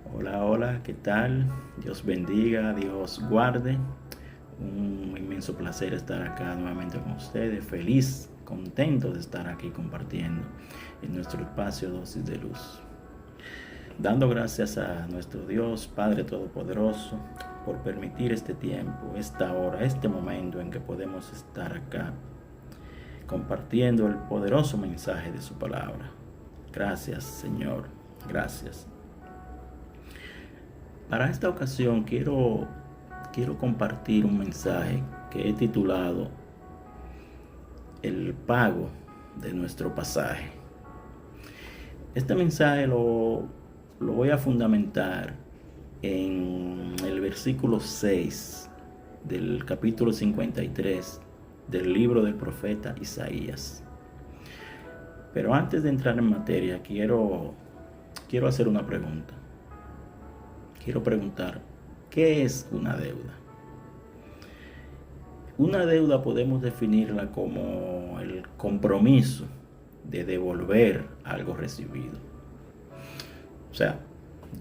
Hola, hola, ¿qué tal? Dios bendiga, Dios guarde. Un inmenso placer estar acá nuevamente con ustedes. Feliz, contento de estar aquí compartiendo en nuestro espacio Dosis de Luz. Dando gracias a nuestro Dios, Padre Todopoderoso, por permitir este tiempo, esta hora, este momento en que podemos estar acá compartiendo el poderoso mensaje de su palabra. Gracias, Señor. Gracias. Para esta ocasión quiero compartir un mensaje que he titulado El pago de nuestro pasaje. Este mensaje lo voy a fundamentar en el versículo 6 del capítulo 53 del libro del profeta Isaías. Pero antes de entrar en materia, quiero hacer una pregunta. Quiero preguntar, ¿qué es una deuda? Una deuda podemos definirla como el compromiso de devolver algo recibido. O sea,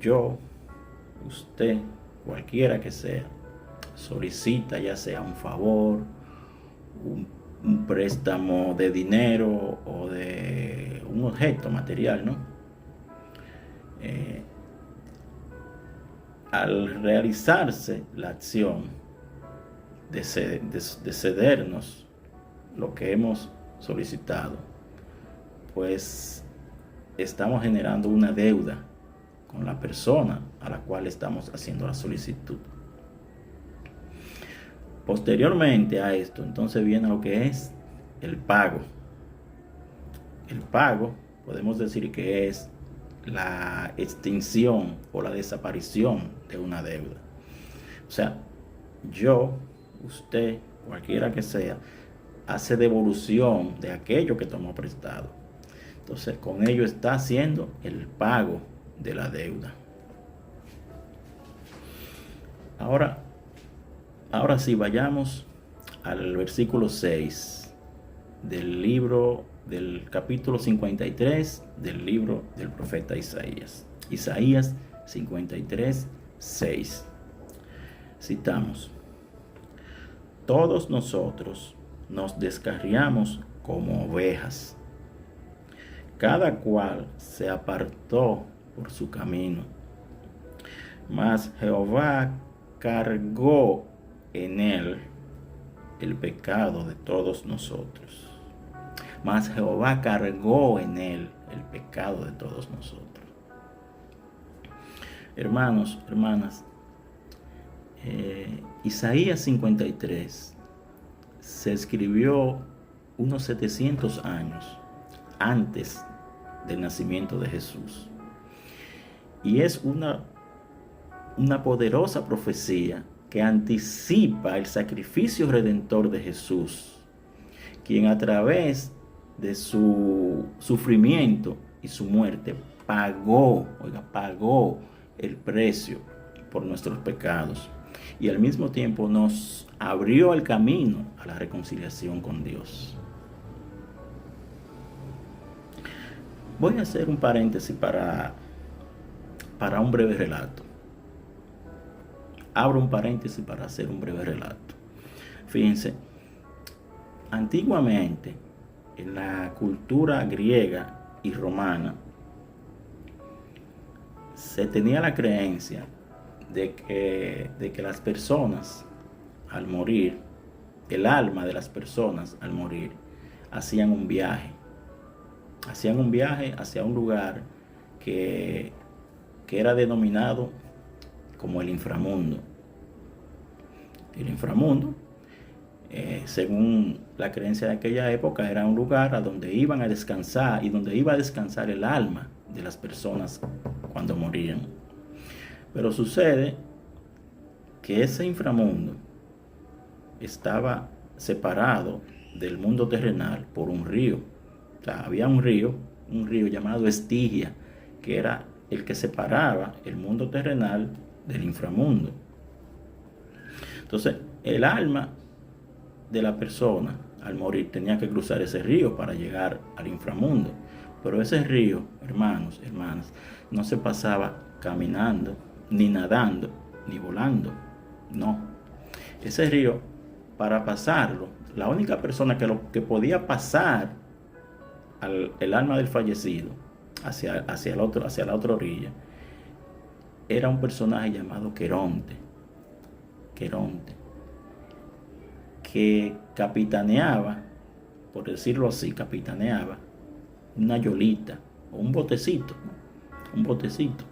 yo, usted, cualquiera que sea, solicita ya sea un favor, un préstamo de dinero o de un objeto material, ¿no? Al realizarse la acción de cedernos lo que hemos solicitado, pues estamos generando una deuda con la persona a la cual estamos haciendo la solicitud. Posteriormente a esto, entonces viene lo que es el pago. El pago, podemos decir que es la extinción o la desaparición de una deuda. O sea, yo, usted, cualquiera que sea, hace devolución de aquello que tomó prestado. Entonces, con ello está haciendo el pago de la deuda. Ahora sí, vayamos al versículo 6 del libro del capítulo 53 del libro del profeta Isaías. Isaías 53, 6. Citamos: Todos nosotros nos descarriamos como ovejas. Cada cual se apartó por su camino. Mas Jehová cargó en él el pecado de todos nosotros. Mas Jehová cargó en él el pecado de todos nosotros. Hermanos, hermanas, Isaías 53 se escribió unos 700 años antes del nacimiento de Jesús. Y es una poderosa profecía que anticipa el sacrificio redentor de Jesús, quien a través de su sufrimiento y su muerte pagó el precio por nuestros pecados y al mismo tiempo nos abrió el camino a la reconciliación con Dios. Voy a hacer un paréntesis para un breve relato. Abro un paréntesis para hacer un breve relato. Fíjense, antiguamente en la cultura griega y romana se tenía la creencia de que las personas al morir, el alma de las personas al morir, hacían un viaje hacia un lugar que era denominado como el inframundo. El inframundo, según la creencia de aquella época, era un lugar a donde iban a descansar y donde iba a descansar el alma de las personas cuando morían. Pero sucede que ese inframundo estaba separado del mundo terrenal por un río. O sea, había un río llamado Estigia, que era el que separaba el mundo terrenal del inframundo. Entonces, el alma de la persona al morir tenía que cruzar ese río para llegar al inframundo. Pero ese río, hermanos, hermanas, no se pasaba caminando, ni nadando, ni volando. No. Ese río, para pasarlo, la única persona que podía pasar el alma del fallecido hacia la otra orilla era un personaje llamado Queronte. Queronte, que capitaneaba, por decirlo así, capitaneaba una yolita o un botecito, un botecito.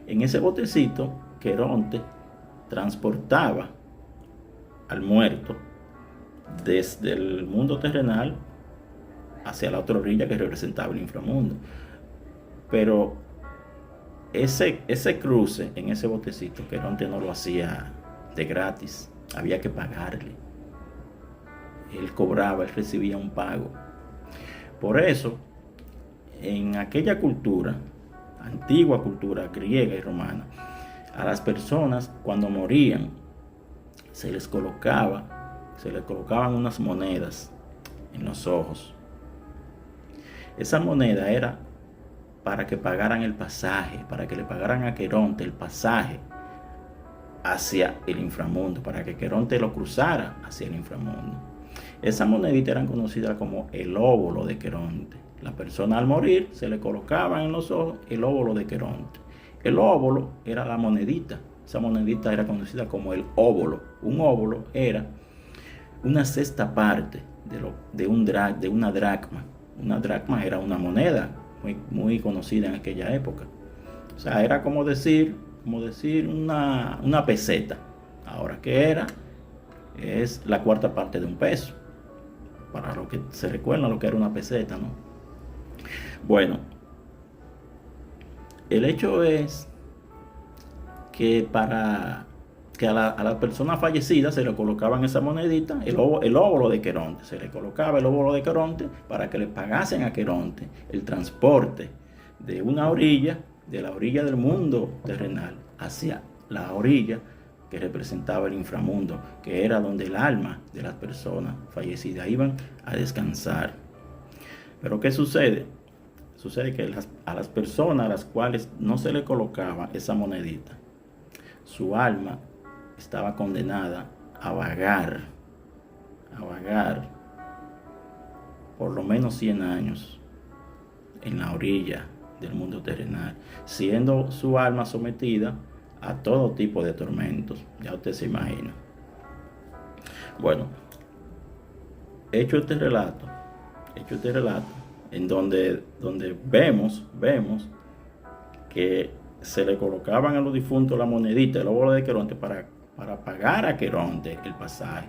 En ese botecito, Queronte transportaba al muerto desde el mundo terrenal hacia la otra orilla que representaba el inframundo. Pero ese cruce en ese botecito, Queronte no lo hacía de gratis, había que pagarle. Él cobraba, él recibía un pago. Por eso, en aquella cultura, antigua cultura griega y romana, a las personas cuando morían se les colocaban unas monedas en los ojos. Esa moneda era para que pagaran el pasaje, para que le pagaran a Queronte el pasaje hacia el inframundo, para que Queronte lo cruzara hacia el inframundo. Esa monedita era conocida como el óbolo de Queronte. La persona al morir se le colocaba en los ojos el óbolo de Queronte. El óbolo era la monedita. Esa monedita era conocida como el óbolo. Un óbolo era una sexta parte de una dracma. Una dracma era una moneda muy conocida en aquella época. O sea, era como decir una peseta. Ahora, ¿qué era? Es la cuarta parte de un peso. Para lo que se recuerda lo que era una peseta, ¿no? Bueno, el hecho es que a la persona fallecida se le colocaban esa monedita, el óbolo de Queronte. Se le colocaba el óbolo de Queronte para que le pagasen a Queronte el transporte de una orilla, de la orilla del mundo terrenal, hacia la orilla que representaba el inframundo, que era donde el alma de las personas fallecidas iban a descansar. Pero ¿qué sucede? Sucede que a las personas a las cuales no se le colocaba esa monedita, su alma estaba condenada a vagar por lo menos 100 años en la orilla del mundo terrenal, siendo su alma sometida a todo tipo de tormentos. Ya usted se imagina. Bueno, hecho este relato en donde vemos que se le colocaban a los difuntos la monedita, el óbolo de Queronte, para pagar a Queronte el pasaje.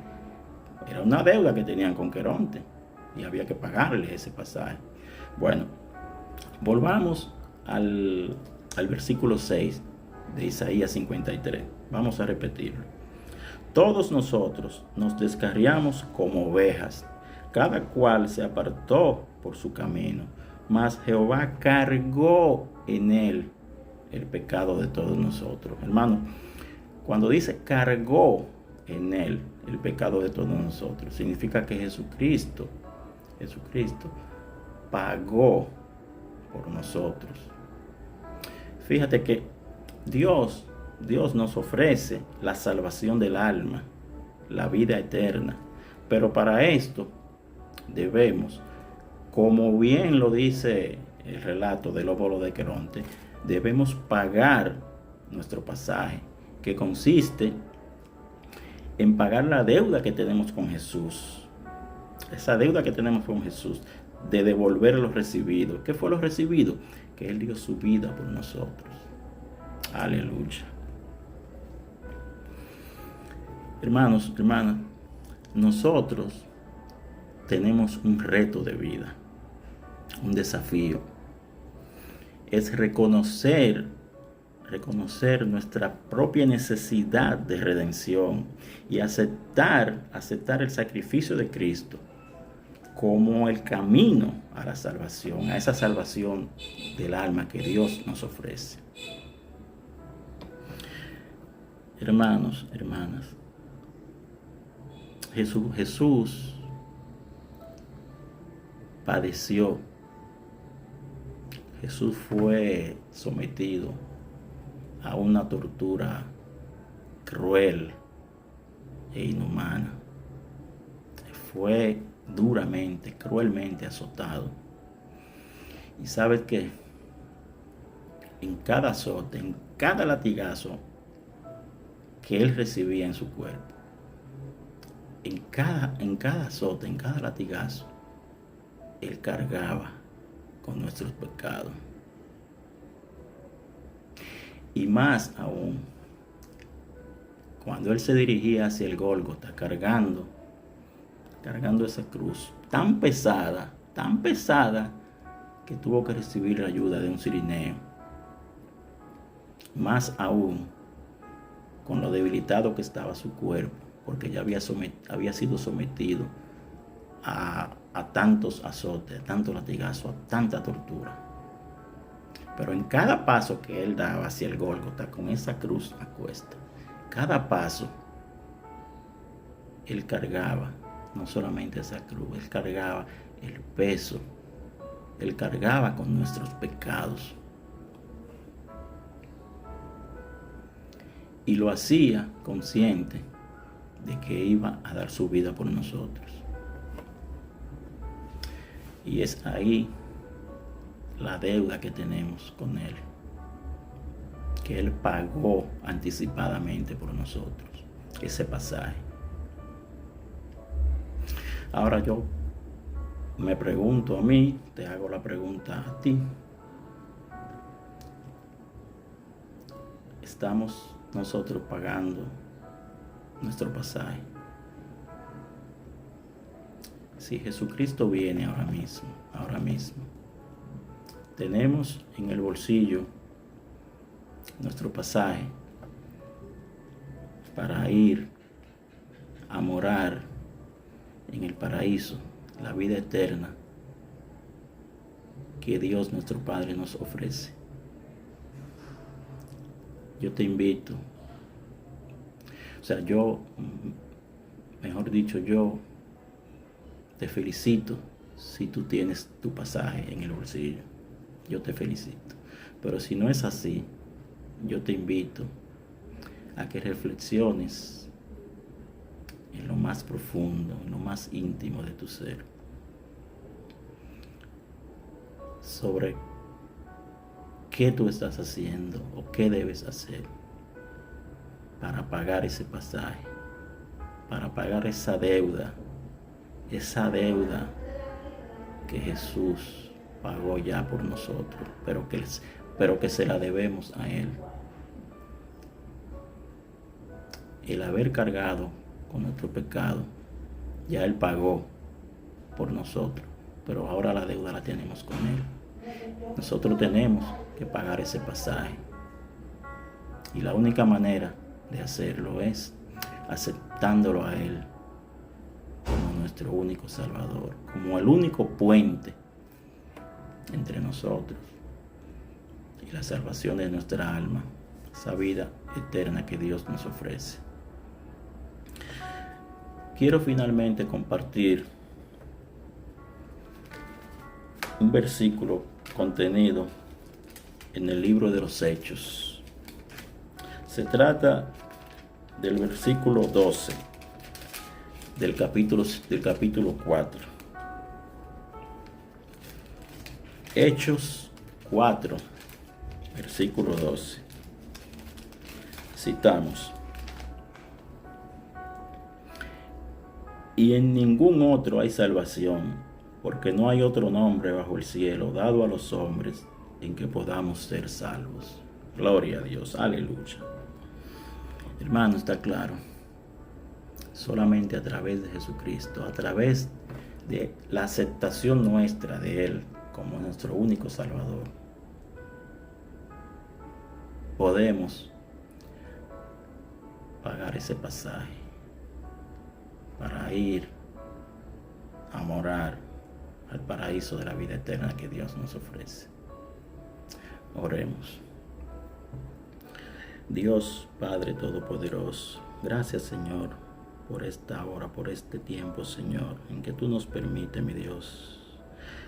Era una deuda que tenían con Queronte y había que pagarle ese pasaje. Bueno, volvamos al versículo 6 de Isaías 53. Vamos a repetirlo. Todos nosotros nos descarriamos como ovejas, cada cual se apartó por su camino, mas Jehová cargó en él el pecado de todos nosotros. Hermano, cuando dice cargó en él el pecado de todos nosotros, significa que Jesucristo pagó por nosotros. Fíjate que Dios nos ofrece la salvación del alma, la vida eterna. Pero para esto debemos, como bien lo dice el relato del óbolo de Queronte, debemos pagar nuestro pasaje, que consiste en pagar la deuda que tenemos con Jesús. Esa deuda que tenemos con Jesús, de devolver lo recibido. ¿Qué fue lo recibido? Que Él dio su vida por nosotros. Aleluya. Hermanos, hermanas, nosotros tenemos un reto de vida, un desafío. Es reconocer nuestra propia necesidad de redención y aceptar el sacrificio de Cristo como el camino a la salvación, a esa salvación del alma que Dios nos ofrece. Hermanos, hermanas, Jesús Jesús fue sometido a una tortura cruel e inhumana. Fue duramente, cruelmente azotado. Y sabes que en cada azote, en cada latigazo que él recibía en su cuerpo, en cada azote, en cada latigazo, él cargaba con nuestros pecados. Y más aún, cuando él se dirigía hacia el Gólgota, cargando esa cruz tan pesada, que tuvo que recibir la ayuda de un cirineo. Más aún, con lo debilitado que estaba su cuerpo, porque ya había sido sometido a tantos azotes, a tantos latigazos, a tanta tortura. Pero en cada paso que él daba hacia el Gólgota, con esa cruz a cuesta, cada paso, él cargaba no solamente esa cruz, él cargaba el peso, él cargaba con nuestros pecados. Y lo hacía consciente de que iba a dar su vida por nosotros. Y es ahí la deuda que tenemos con Él, que Él pagó anticipadamente por nosotros, ese pasaje. Ahora yo me pregunto a mí, te hago la pregunta a ti. ¿Estamos nosotros pagando nuestro pasaje? Si Jesucristo viene ahora mismo, tenemos en el bolsillo nuestro pasaje para ir a morar en el paraíso, la vida eterna que Dios nuestro Padre nos ofrece. Yo te invito, yo te felicito si tú tienes tu pasaje en el bolsillo. Yo te felicito. Pero si no es así, yo te invito a que reflexiones en lo más profundo, en lo más íntimo de tu ser, sobre qué tú estás haciendo o qué debes hacer para pagar ese pasaje, para pagar esa deuda que Jesús pagó ya por nosotros, pero que se la debemos a Él. El haber cargado con nuestro pecado, ya Él pagó por nosotros, pero ahora la deuda la tenemos con Él. Nosotros tenemos que pagar ese pasaje. Y la única manera de hacerlo es aceptándolo a Él como nuestro único Salvador, como el único puente entre nosotros y la salvación de nuestra alma, esa vida eterna que Dios nos ofrece. Quiero finalmente compartir un versículo contenido en el libro de los Hechos. Se trata del versículo 12 del capítulo 4. Hechos 4, versículo 12. Citamos: y en ningún otro hay salvación, porque no hay otro nombre bajo el cielo dado a los hombres en que podamos ser salvos. Gloria a Dios, aleluya. Hermano, está claro. Solamente a través de Jesucristo, a través de la aceptación nuestra de Él como nuestro único Salvador, podemos pagar ese pasaje para ir a morar al paraíso de la vida eterna que Dios nos ofrece. Oremos. Dios Padre Todopoderoso, gracias, Señor, por esta hora, por este tiempo, Señor, en que tú nos permites, mi Dios,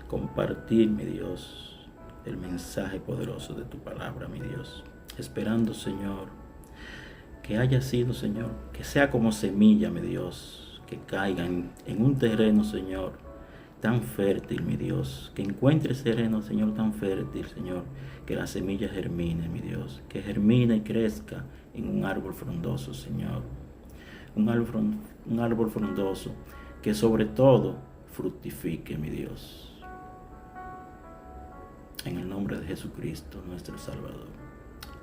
compartir, mi Dios, el mensaje poderoso de tu palabra, mi Dios. Esperando, Señor, que haya sido, Señor, que sea como semilla, mi Dios, que caiga en un terreno, Señor, tan fértil, mi Dios, que encuentre ese terreno, Señor, tan fértil, Señor, que la semilla germine, mi Dios, que germine y crezca en un árbol frondoso, Señor, un árbol frondoso que sobre todo fructifique, mi Dios. En el nombre de Jesucristo, nuestro Salvador.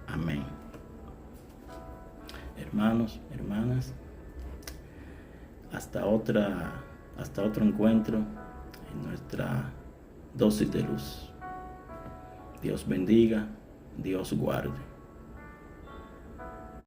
Amén. Hermanos, hermanas, hasta otro encuentro en nuestra dosis de luz. Dios bendiga, Dios guarde.